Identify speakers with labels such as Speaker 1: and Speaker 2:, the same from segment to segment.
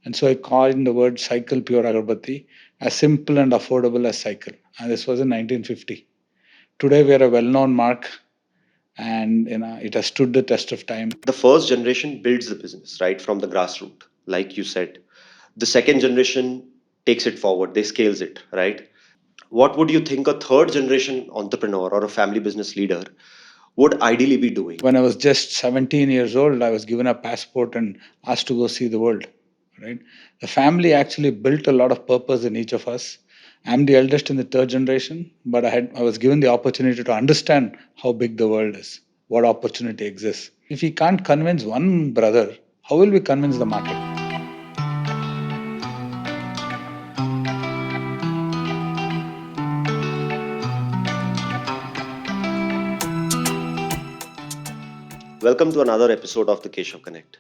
Speaker 1: And so I coined the word cycle pure Agarbathi, as simple and affordable as cycle. And this was in 1950. Today we are a well-known mark, and it has stood the test of time.
Speaker 2: The first generation builds the business right from the grassroots, like you said. The second generation takes it forward, they scales it, right? What would you think a third generation entrepreneur or a family business leader would ideally be doing?
Speaker 1: When I was just 17 years old, I was given a passport and asked to go see the world. Right? The family actually built a lot of purpose in each of us. I'm the eldest in the third generation, but I was given the opportunity to understand how big the world is, what opportunity exists. If we can't convince one brother, how will we convince the market?
Speaker 2: Welcome to another episode of the Keshav Connect.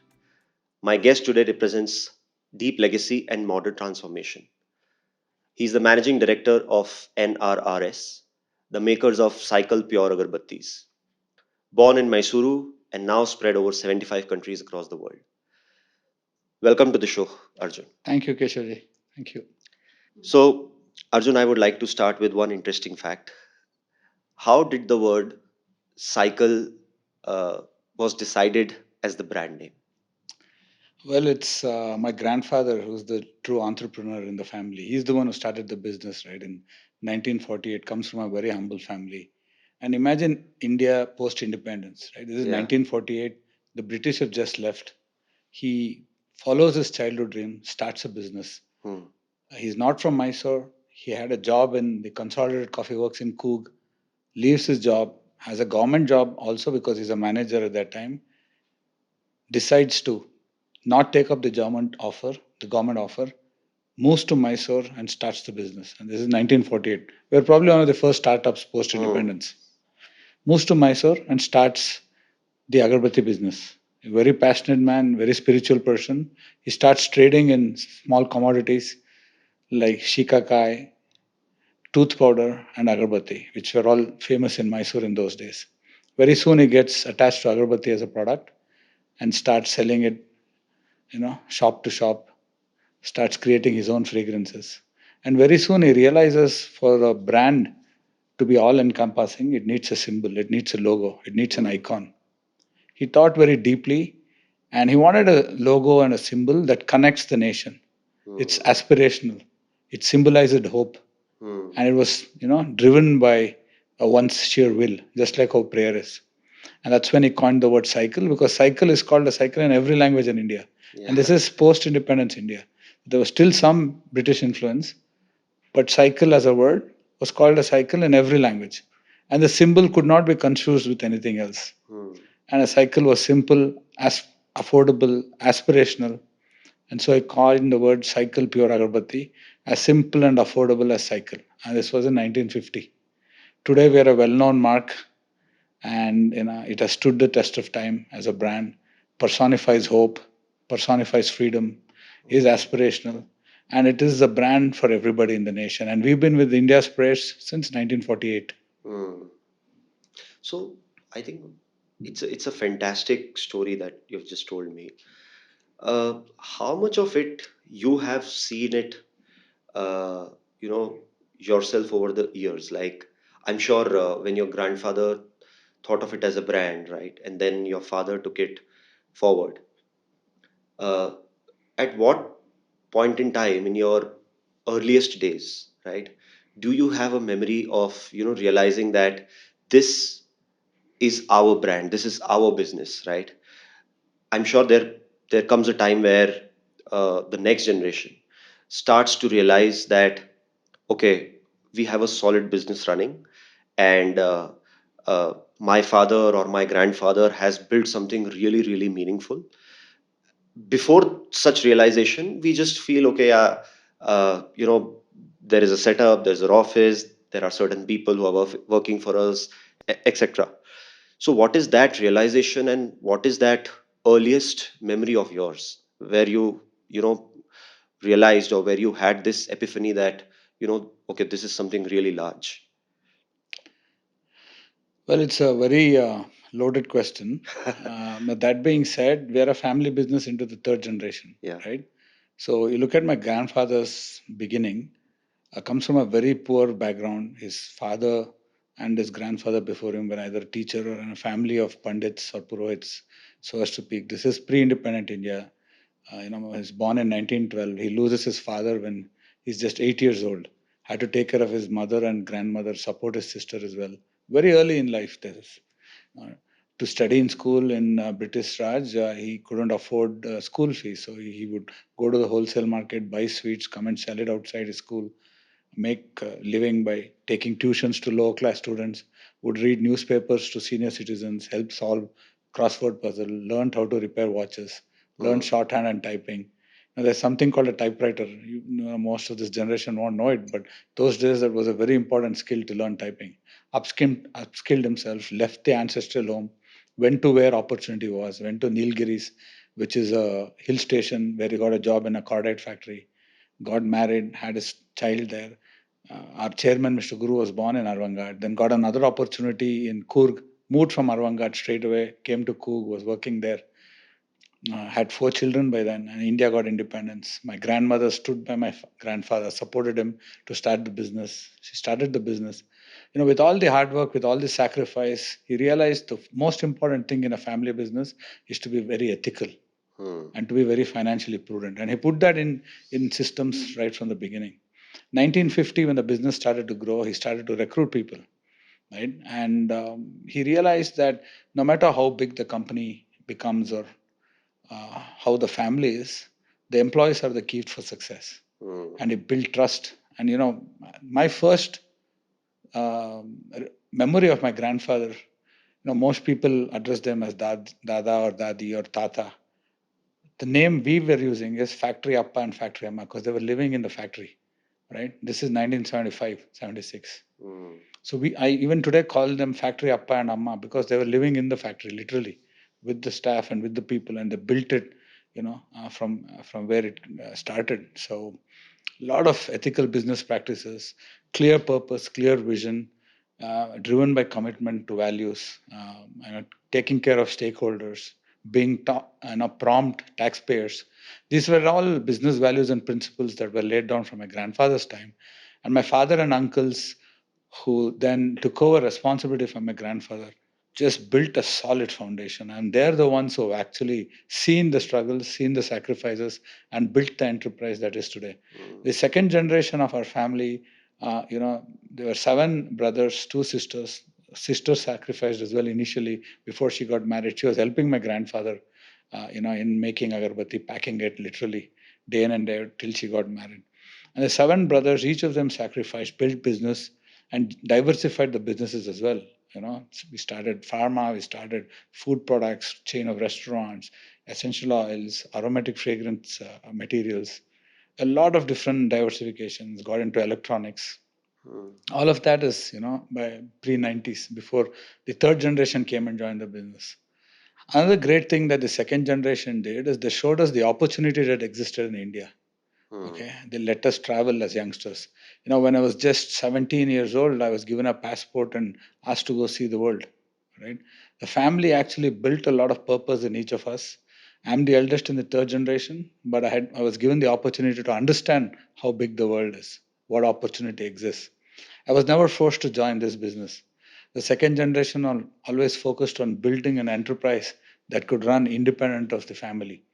Speaker 2: My guest today represents deep legacy and modern transformation. He's the managing director of NRRS, the makers of Cycle Pure Agarbattis. Born in Mysuru and now spread over 75 countries across the world. Welcome to the show, Arjun.
Speaker 1: Thank you, Keshavji. Thank you.
Speaker 2: So, Arjun, I would like to start with one interesting fact. How did the word cycle was decided as the brand name?
Speaker 1: Well, it's my grandfather who's the true entrepreneur in the family. He's the one who started the business, right? In 1948, comes from a very humble family. And imagine India post-independence, right? This is
Speaker 2: Yeah.
Speaker 1: 1948. The British have just left. He follows his childhood dream, starts a business.
Speaker 2: Hmm.
Speaker 1: He's not from Mysore. He had a job in the Consolidated Coffee Works in Coog, leaves his job, has a government job also because he's a manager at that time, decides to not take up the government offer, moves to Mysore and starts the business. And this is 1948. We're probably one of the first startups post
Speaker 2: Hmm.
Speaker 1: independence. Moves to Mysore and starts the Agarbathi business. A very passionate man, very spiritual person. He starts trading in small commodities like shikakai, tooth powder, and Agarbatti, which were all famous in Mysore in those days. Very soon he gets attached to Agarbatti as a product and starts selling it, shop to shop, starts creating his own fragrances. And very soon he realizes for a brand to be all encompassing, it needs a symbol, it needs a logo, it needs an
Speaker 2: Hmm.
Speaker 1: icon. He thought very deeply and he wanted a logo and a symbol that connects the nation. It's
Speaker 2: Hmm.
Speaker 1: aspirational, it symbolized hope,
Speaker 2: Hmm.
Speaker 1: and it was, driven by a one's sheer will, just like how prayer is. And that's when he coined the word cycle, because cycle is called a cycle in every language in India. And
Speaker 2: Yeah.
Speaker 1: this is post independence India. There was still some British influence, but cycle as a word was called a cycle in every language. And the symbol could not be confused with anything else.
Speaker 2: Hmm.
Speaker 1: And a cycle was simple, as affordable, aspirational. And so I coined the word cycle pure Agarbatti, as simple and affordable as cycle. And this was in 1950. Today we are a well-known mark, and it has stood the test of time as a brand. Personifies hope, personifies freedom, is aspirational, and it is a brand for everybody in the nation. And we've been with India's prayers since 1948.
Speaker 2: Hmm. So I think it's a fantastic story that you've just told me. How much of it you have seen it, uh, you know, yourself over the years? Like, I'm sure when your grandfather thought of it as a brand, right, and then your father took it forward. Uh, at what point in time in your earliest days, right, do you have a memory of realizing that this is our brand, this is our business, right? I'm sure there comes a time where the next generation starts to realize that okay, we have a solid business running, and my father or my grandfather has built something really really meaningful. Before such realization, we just feel okay, yeah, there is a setup, there's an office, there are certain people who are working for us, etc. So what is that realization, and what is that earliest memory of yours where you realized, or where you had this epiphany that okay, this is something really large?
Speaker 1: Well, it's a very loaded question. But that being said, we are a family business into the third generation,
Speaker 2: Yeah.
Speaker 1: right? So you look at my grandfather's beginning, comes from a very poor background. His father and his grandfather before him were either teacher or in a family of pandits or purohits, so as to speak. This is pre-independent India. He was born in 1912. He loses his father when he's just 8 years old. Had to take care of his mother and grandmother, support his sister as well. Very early in life, this is. Uh, to study in school in British Raj, he couldn't afford school fees, so he would go to the wholesale market, buy sweets, come and sell it outside his school, make a living by taking tuitions to lower class students, would read newspapers to senior citizens, help solve crossword puzzle, learned how to repair watches, learned
Speaker 2: Hmm.
Speaker 1: shorthand and typing. Now, there's something called a typewriter. Most of this generation won't know it, but those days that was a very important skill to learn typing. Upskilled himself, left the ancestral home, went to where opportunity was, went to Nilgiris, which is a hill station where he got a job in a cordite factory, got married, had his child there. Our chairman, Mr. Guru, was born in Arvangad, then got another opportunity in Coorg, moved from Arvangad straight away, came to Coorg, was working there, had four children by then, and India got independence. My grandmother stood by my grandfather, supported him to start the business. She started the business. With all the hard work, with all the sacrifice, he realized the most important thing in a family business is to be very ethical
Speaker 2: Hmm.
Speaker 1: and to be very financially prudent. And he put that in systems right from the beginning. 1950, when the business started to grow, he started to recruit people, right? And he realized that no matter how big the company becomes or how the family is, the employees are the key for success.
Speaker 2: Hmm.
Speaker 1: And he built trust. And my first memory of my grandfather, most people address them as dada or dadi or tata. The name we were using is Factory Appa and Factory Amma because they were living in the factory, right? This is 1975, 76.
Speaker 2: Hmm.
Speaker 1: So I even today call them Factory Appa and Amma because they were living in the factory, literally, with the staff and with the people, and they built it, from where it started. So a lot of ethical business practices, clear purpose, clear vision, driven by commitment to values, taking care of stakeholders, being prompt taxpayers. These were all business values and principles that were laid down from my grandfather's time. And my father and uncles, who then took over responsibility from my grandfather, just built a solid foundation. And they're the ones who have actually seen the struggles, seen the sacrifices, and built the enterprise that is today.
Speaker 2: Hmm.
Speaker 1: The second generation of our family, there were seven brothers, two sisters. Sister sacrificed as well initially before she got married. She was helping my grandfather, in making Agarbathi, packing it literally day in and day out till she got married. And the seven brothers, each of them sacrificed, built business, and diversified the businesses as well. We started pharma, we started food products, chain of restaurants, essential oils, aromatic fragrance materials, a lot of different diversifications, got into electronics.
Speaker 2: Hmm.
Speaker 1: All of that is, by pre 90s, before the third generation came and joined the business. Another great thing that the second generation did is they showed us the opportunity that existed in India.
Speaker 2: Hmm.
Speaker 1: Okay, they let us travel as youngsters. When I was just 17 years old, I was given a passport and asked to go see the world. Right, the family actually built a lot of purpose in each of us. I'm the eldest in the third generation, but I was given the opportunity to understand how big the world is, what opportunity exists. I was never forced to join this business. The second generation always focused on building an enterprise that could run independent of the family,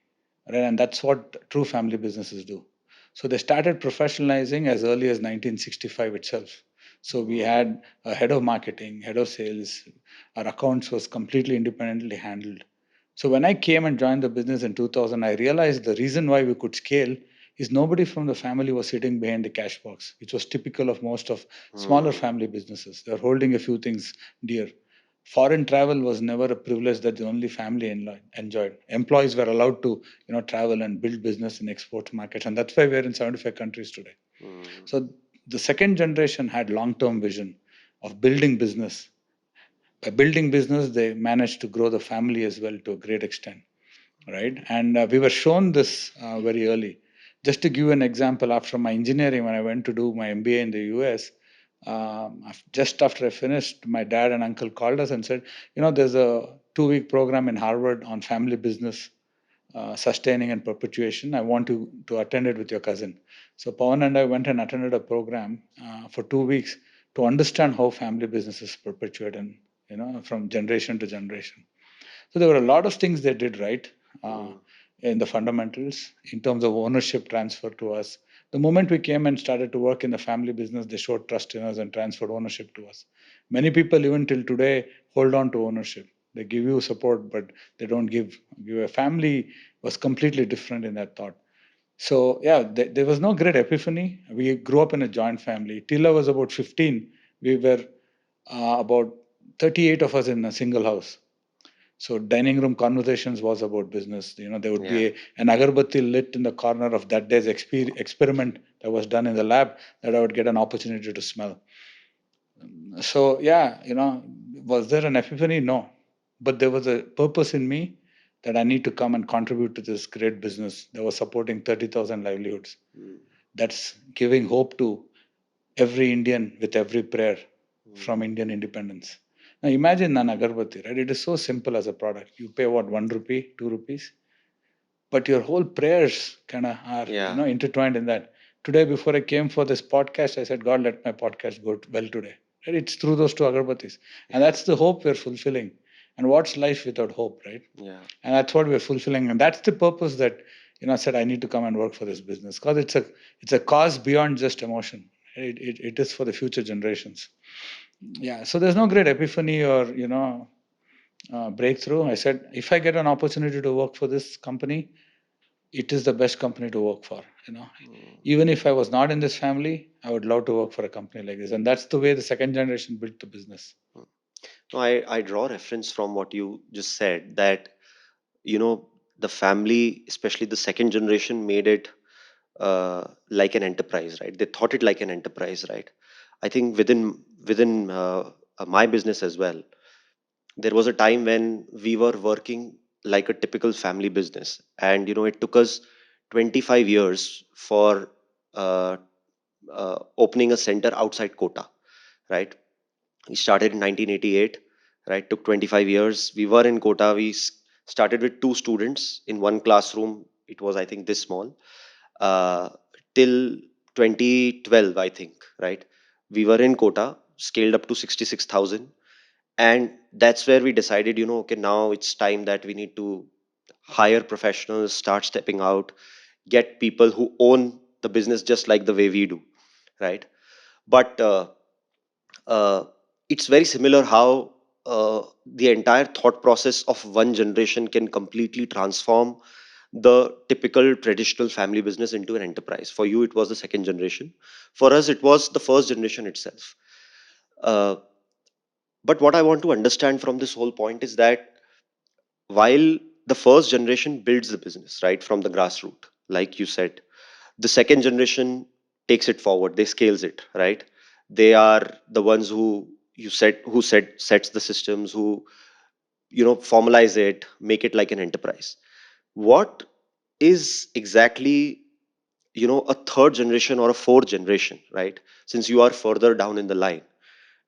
Speaker 1: right? And that's what true family businesses do. So they started professionalizing as early as 1965 itself. So we
Speaker 2: Hmm.
Speaker 1: had a head of marketing, head of sales. Our accounts was completely independently handled. So when I came and joined the business in 2000, I realized the reason why we could scale is nobody from the family was sitting behind the cash box, which was typical of most of smaller
Speaker 2: Hmm.
Speaker 1: family businesses. They're holding a few things dear. Foreign travel was never a privilege that the only family enjoyed. Employees were allowed to, travel and build business in export markets, and that's why we're in 75 countries today.
Speaker 2: Hmm.
Speaker 1: So the second generation had long-term vision of building business. By building business, they managed to grow the family as well to a great extent, right? And we were shown this very early. Just to give an example, after my engineering, when I went to do my MBA in the US, just after I finished, my dad and uncle called us and said, there's a 2-week program in Harvard on family business. sustaining and perpetuation. I want you to attend it with your cousin. So Pawan and I went and attended a program for 2 weeks to understand how family businesses perpetuate and from generation to generation. So there were a lot of things they did right uh,
Speaker 2: Mm.
Speaker 1: in the fundamentals in terms of ownership transfer to us. The moment we came and started to work in the family business, they showed trust in us and transferred ownership to us. Many people, even till today, hold on to ownership. They give you support, but they don't give a family was completely different in that thought. So yeah, there was no great epiphany. We grew up in a joint family. Till I was about 15, we were about 38 of us in a single house. So dining room conversations was about business. There would
Speaker 2: Yeah.
Speaker 1: be an Agarbatti lit in the corner of that day's experiment that was done in the lab that I would get an opportunity to smell. So yeah, was there an epiphany? No, but there was a purpose in me that I need to come and contribute to this great business that was supporting 30,000 livelihoods.
Speaker 2: Mm.
Speaker 1: That's giving hope to every Indian with every prayer
Speaker 2: Mm.
Speaker 1: from Indian independence. Now imagine an agarbatti, right? It is so simple as a product. You pay what, 1 rupee, 2 rupees, but your whole prayers kind of are
Speaker 2: Yeah.
Speaker 1: intertwined in that. Today, before I came for this podcast, I said, God, let my podcast go well today. Right? It's through those two agarbattis, and that's the hope we're fulfilling. And what's life without hope, right?
Speaker 2: Yeah.
Speaker 1: And that's what we're fulfilling, and that's the purpose that I said I need to come and work for this business because it's a cause beyond just emotion. It is for the future generations. Yeah, so there's no great epiphany or breakthrough. I said if I get an opportunity to work for this company, it is the best company to work for.
Speaker 2: Mm.
Speaker 1: Even if I was not in this family, I would love to work for a company like this, and that's the way the second generation built the business.
Speaker 2: Mm. No, I draw reference from what you just said that, the family, especially the second generation, made it like an enterprise, right? They thought it like an enterprise, right? I think within my business as well, there was a time when we were working like a typical family business, and it took us 25 years for uh, opening a center outside Kota, right? We started in 1988, right? Took 25 years. We were in Kota. We started with two students in one classroom. It was, I think, this small. uh, till 2012, I think, right? We were in Kota, scaled up to 66,000. And that's where we decided, okay, now it's time that we need to hire professionals, start stepping out, get people who own the business just like the way we do, right? But uh, it's very similar how the entire thought process of one generation can completely transform the typical traditional family business into an enterprise. For you, it was the second generation. For us, it was the first generation itself. Uh, but what I want to understand from this whole point is that while the first generation builds the business right from the grassroots, like you said, the second generation takes it forward. They scales it, right? They are the ones who sets the systems, who formalize it, make it like an enterprise. What is exactly a third generation or a fourth generation, right? Since you are further down in the line,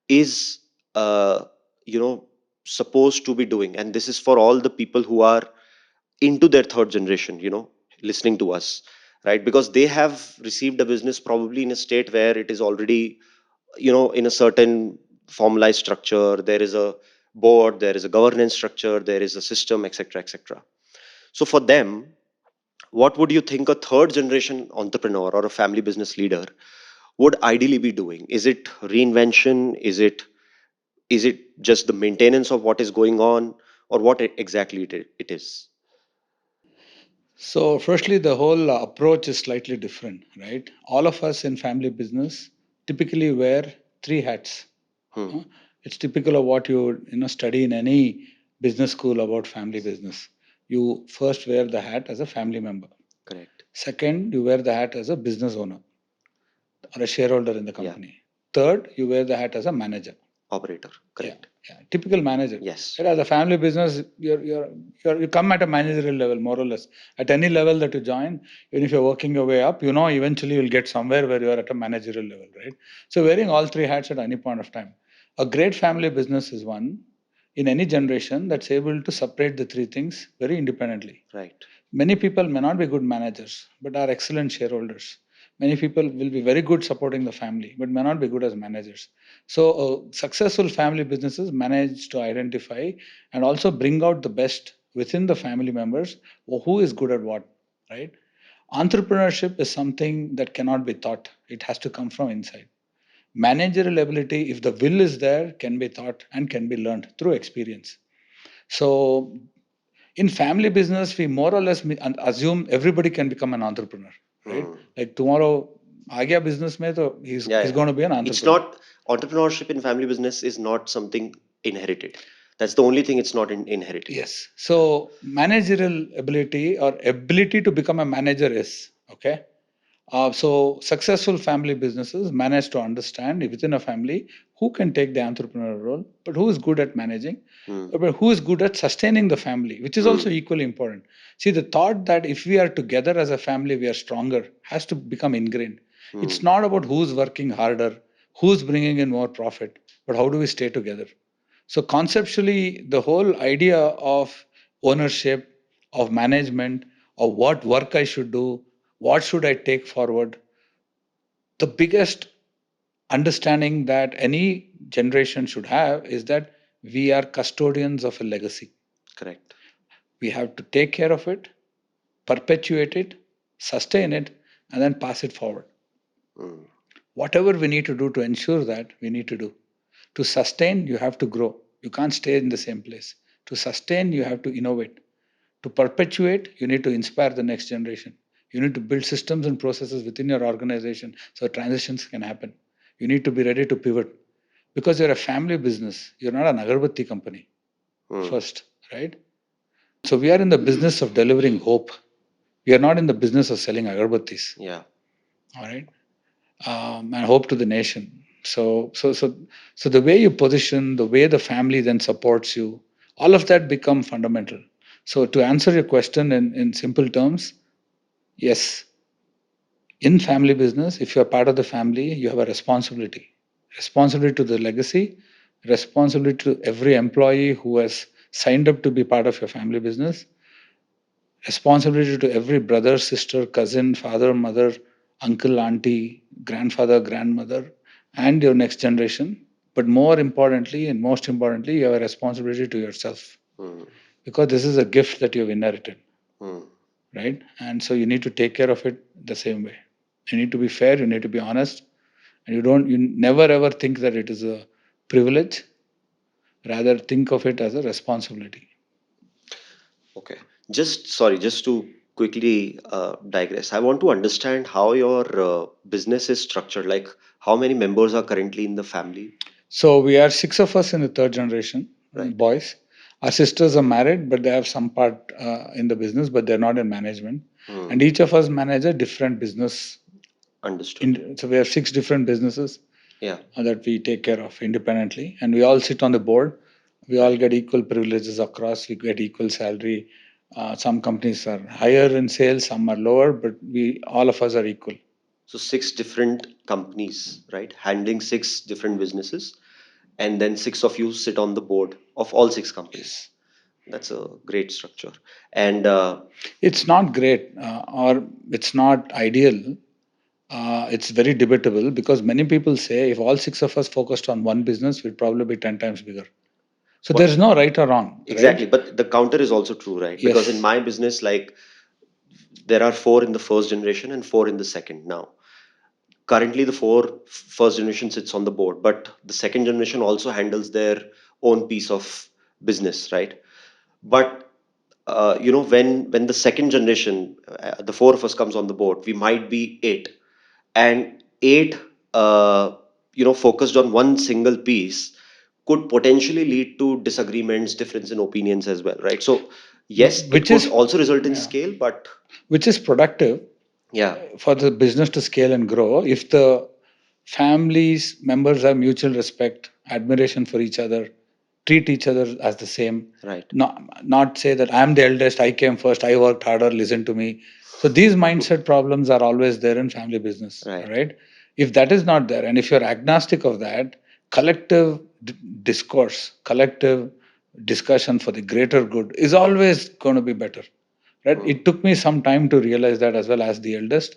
Speaker 2: is uh, you know supposed to be doing, and this is for all the people who are into their third generation, listening to us, right? Because they have received a business probably in a state where it is already in a certain formalized structure. There is a board, there is a governance structure, there is a system, etc., etc. So for them, what would you think a third generation entrepreneur or a family business leader would ideally be doing? Is it reinvention? Is it just the maintenance of what is going on, or what exactly it is?
Speaker 1: So, firstly, the whole approach is slightly different, right? All of us in family business typically wear three hats.
Speaker 2: Hmm.
Speaker 1: Uh, It's typical of what you study in any business school about family business. You first wear the hat as a family member.
Speaker 2: Correct.
Speaker 1: Second, you wear the hat as a business owner or a shareholder in the
Speaker 2: Yeah.
Speaker 1: company. Third, you wear the hat as a manager.
Speaker 2: Operator.
Speaker 1: Yeah,
Speaker 2: Correct.
Speaker 1: yeah. Typical manager.
Speaker 2: Yes.
Speaker 1: Right, as a family business, you come at a managerial level, more or less. At any level that you join, even if you're working your way up, eventually you'll get somewhere where you are at a managerial level, right? So wearing all three hats at any point of time. A great family business is one in any generation that's able to separate the three things very independently.
Speaker 2: Right.
Speaker 1: Many people may not be good managers, but are excellent shareholders. Many people will be very good supporting the family, but may not be good as managers. So, successful family businesses manage to identify and also bring out the best within the family members who is good at what, right? Entrepreneurship is something that cannot be taught, it has to come from inside. Managerial ability, if the will is there, can be taught and can be learned through experience. So, in family business, we more or less assume everybody can become an entrepreneur, right?
Speaker 2: Hmm.
Speaker 1: Like tomorrow, आ गया business में तो
Speaker 2: Yeah,
Speaker 1: he's
Speaker 2: yeah.
Speaker 1: going to be an
Speaker 2: It's
Speaker 1: entrepreneur.
Speaker 2: not entrepreneurship in family business is not something inherited. That's the only thing it's not inherited.
Speaker 1: Yes. So managerial ability or ability to become a manager is okay. So successful family businesses manage to understand within a family who can take the entrepreneurial role, but who is good at managing,
Speaker 2: Hmm.
Speaker 1: but who is good at sustaining the family, which is
Speaker 2: Hmm.
Speaker 1: also equally important. See, the thought that if we are together as a family, we are stronger has to become ingrained.
Speaker 2: Hmm.
Speaker 1: It's not about who's working harder, who's bringing in more profit, but how do we stay together? So, conceptually, the whole idea of ownership, of management, of what work I should do, what should I take forward, the biggest understanding that any generation should have is that we are custodians of a legacy.
Speaker 2: Correct.
Speaker 1: We have to take care of it, perpetuate it, sustain it, and then pass it forward.
Speaker 2: Hmm.
Speaker 1: Whatever we need to do to ensure that, we need to do. To sustain, you have to grow. You can't stay in the same place. To sustain, you have to innovate. To perpetuate, you need to inspire the next generation. You need to build systems and processes within your organization so transitions can happen. You need to be ready to pivot because you're a family business. You're not an Agarbatti company,
Speaker 2: Hmm.
Speaker 1: first, right? So we are in the business of delivering hope. We are not in the business of selling Agarbattis,
Speaker 2: Yeah.
Speaker 1: all right? And hope to the nation. So the way you position, the way the family then supports you, all of that become fundamental. So to answer your question in simple terms, yes, in family business, if you're part of the family, you have a responsibility. Responsibility to the legacy, responsibility to every employee who has signed up to be part of your family business, responsibility to every brother, sister, cousin, father, mother, uncle, auntie, grandfather, grandmother, and your next generation. But more importantly, and most importantly, you have a responsibility to yourself
Speaker 2: Hmm.
Speaker 1: because this is a gift that you've inherited,
Speaker 2: Hmm.
Speaker 1: right? And so you need to take care of it the same way. You need to be fair, you need to be honest, and you never ever think that it is a privilege, rather think of it as a responsibility.
Speaker 2: Okay. Just sorry, just to quickly digress. I want to understand how your business is structured. Like, how many members are currently in the family,
Speaker 1: So we are six of us in the third generation,
Speaker 2: right?
Speaker 1: boys. Our sisters are married, but they have some part in the business, but they're not in management.
Speaker 2: Hmm.
Speaker 1: And each of us manage a different business.
Speaker 2: Understood.
Speaker 1: So we have six different businesses
Speaker 2: Yeah.
Speaker 1: that we take care of independently, and we all sit on the board. We all
Speaker 2: Right.
Speaker 1: get equal privileges across. We get equal salary. Some companies are higher in sales, some are lower, but we all of us are equal.
Speaker 2: So six different companies, right? Handling six different businesses, and then six of you sit on the board of all six companies.
Speaker 1: Yes.
Speaker 2: That's a great structure. And
Speaker 1: It's not great or it's not ideal. It's very debatable because many people say if all six of us focused on one business, we'd probably be 10 times bigger. So
Speaker 2: but
Speaker 1: there's no right or wrong, right?
Speaker 2: exactly, but the counter is also true, right? Because in
Speaker 1: Yes.
Speaker 2: my business, like there are four in the first generation and four in the second now. Currently, the four first generation sits on the board, but the second generation also handles their own piece of business, right? But when the second generation, the four of us comes on the board, we might be eight, and eight, focused on one single piece could potentially lead to disagreements, difference in opinions as well, right? So yes, it
Speaker 1: Which
Speaker 2: could
Speaker 1: is
Speaker 2: also result in
Speaker 1: yeah,
Speaker 2: scale, but
Speaker 1: which is productive
Speaker 2: yeah.
Speaker 1: for the business to scale and grow if the families members have mutual respect, admiration for each other, treat each other as the same,
Speaker 2: Right.
Speaker 1: not say that I'm the eldest, I came first, I worked harder, listen to me. So these mindset problems are always there in family business, all
Speaker 2: Right.
Speaker 1: right? If that is not there, and if you're agnostic of that, collective discourse, collective discussion for the greater good is always going to be better. right?
Speaker 2: mm,
Speaker 1: It took me some time to realize that as well, as the eldest,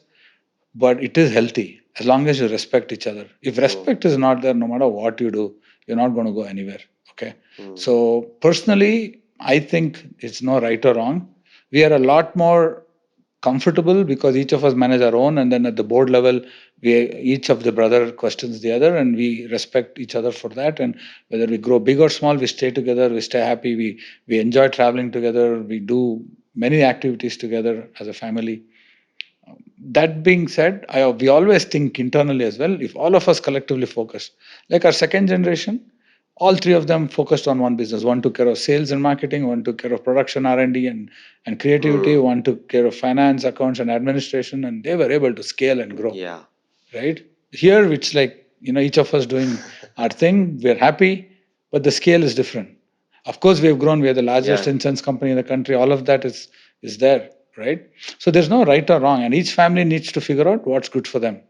Speaker 1: but it is healthy as long as you respect each other. If
Speaker 2: mm,
Speaker 1: respect is not there, no matter what you do, you're not going to go anywhere. Okay.
Speaker 2: mm.
Speaker 1: So personally, I think it's no right or wrong. We are a lot more comfortable because each of us manage our own, and then at the board level, we each of the brother questions the other, and we respect each other for that. And whether we grow big or small, we stay together, we stay happy, we enjoy traveling together, we do many activities together as a family. That being said, we always think internally as well. If all of us collectively focus, like our second generation, all three of them focused on one business. One took care of sales and marketing, one took care of production, R&D, and creativity,
Speaker 2: Mm.
Speaker 1: one took care of finance, accounts, and administration, and they were able to scale and grow.
Speaker 2: Yeah.
Speaker 1: Right here, it's like, each of us doing our thing. We're happy, but the scale is different. Of course, we have grown. We are the largest
Speaker 2: Yeah.
Speaker 1: insurance company in the country. All of that is there, right? So there's no right or wrong, and each family needs to figure out what's good for them.